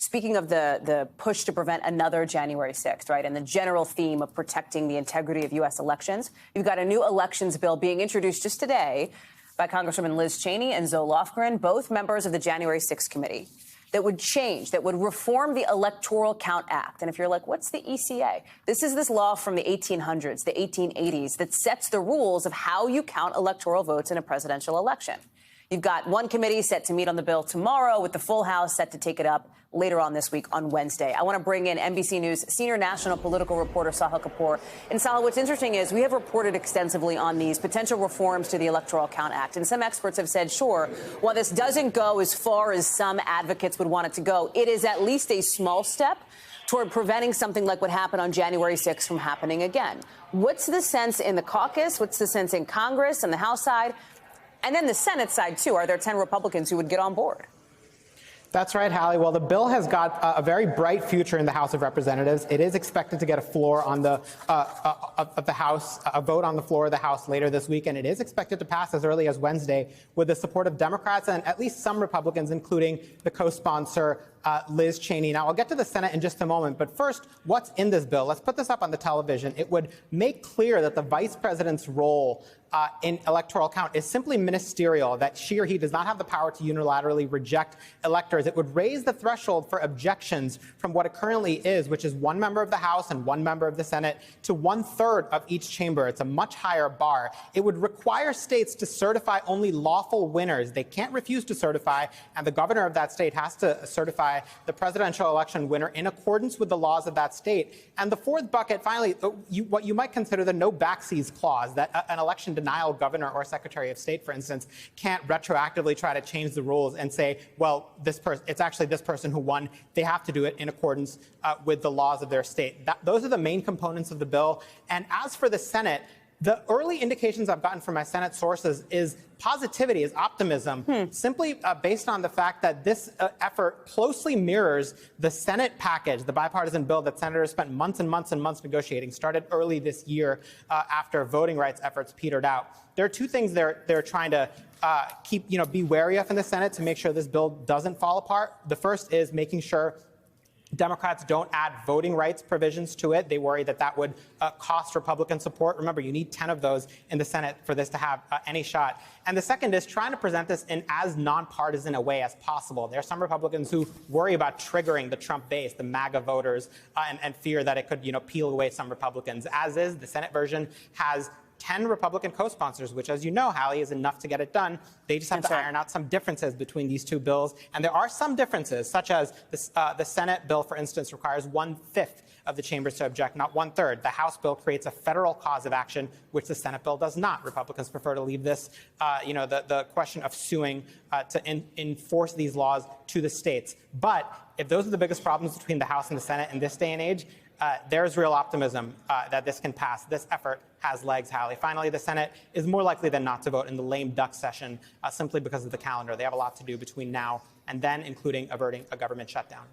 Speaking of the push to prevent another January 6th, right, and the general theme of protecting the integrity of U.S. elections, you've got a new elections bill being introduced just today by Congresswoman Liz Cheney and Zoe Lofgren, both members of the January 6th committee, that would change, that would reform the Electoral Count Act. And if you're like, what's the ECA? This is this law from the 1800s, the 1880s, that sets the rules of how you count electoral votes in a presidential election. You've got one committee set to meet on the bill tomorrow, with the full House set to take it up later on this week on Wednesday. I want to bring in NBC News senior national political reporter Sahil Kapoor. And Sahil, what's interesting is we have reported extensively on these potential reforms to the Electoral Count Act. And some experts have said, sure, while this doesn't go as far as some advocates would want it to go, it is at least a small step toward preventing something like what happened on January 6th from happening again. What's the sense in the caucus? What's the sense in Congress and the House side? And then the Senate side, too. Are there 10 Republicans who would get on board? That's right, Hallie. Well, the bill has got a very bright future in the House of Representatives. It is expected to get a floor on the of the House, a vote on the floor of the House later this week, and it is expected to pass as early as Wednesday with the support of Democrats and at least some Republicans, including the co-sponsor Liz Cheney. Now, I'll get to the Senate in just a moment, but first, what's in this bill? Let's put this up on the television. It would make clear that the vice president's role in electoral count is simply ministerial, that she or he does not have the power to unilaterally reject electors. It would raise the threshold for objections from what it currently is, which is one member of the House and one member of the Senate, to 1/3 of each chamber. It's a much higher bar. It would require states to certify only lawful winners. They can't refuse to certify, and the governor of that state has to certify the presidential election winner in accordance with the laws of that state. And the fourth bucket, finally, what you might consider the no backseas clause, that an election denial governor or secretary of state, for instance, can't retroactively try to change the rules and say, well, it's actually this person who won. They have to do it in accordance with the laws of their state. Those are the main components of the bill. And as for the Senate, the early indications I've gotten from my Senate sources is positivity, is optimism, simply based on the fact that this effort closely mirrors the Senate package, the bipartisan bill that senators spent months and months and months negotiating, started early this year after voting rights efforts petered out. There are two things they're trying to be wary of in the Senate to make sure this bill doesn't fall apart. The first is making sure Democrats don't add voting rights provisions to it. They worry that that would cost Republican support. Remember, you need 10 of those in the Senate for this to have any shot. And the second is trying to present this in as nonpartisan a way as possible. There are some Republicans who worry about triggering the Trump base, the MAGA voters, and fear that it could, peel away some Republicans. As is, the Senate version has 10 Republican co-sponsors, which, as you know, Hallie, is enough to get it done. They just have to iron out some differences between these two bills. And there are some differences, such as the Senate bill, for instance, requires 1/5 of the chambers to object, not 1/3. The House bill creates a federal cause of action, which the Senate bill does not. Republicans prefer to leave this, the question of suing to enforce these laws to the states. But if those are the biggest problems between the House and the Senate in this day and age, there's real optimism that this can pass. This effort has legs, Hallie. Finally, the Senate is more likely than not to vote in the lame duck session simply because of the calendar. They have a lot to do between now and then, including averting a government shutdown.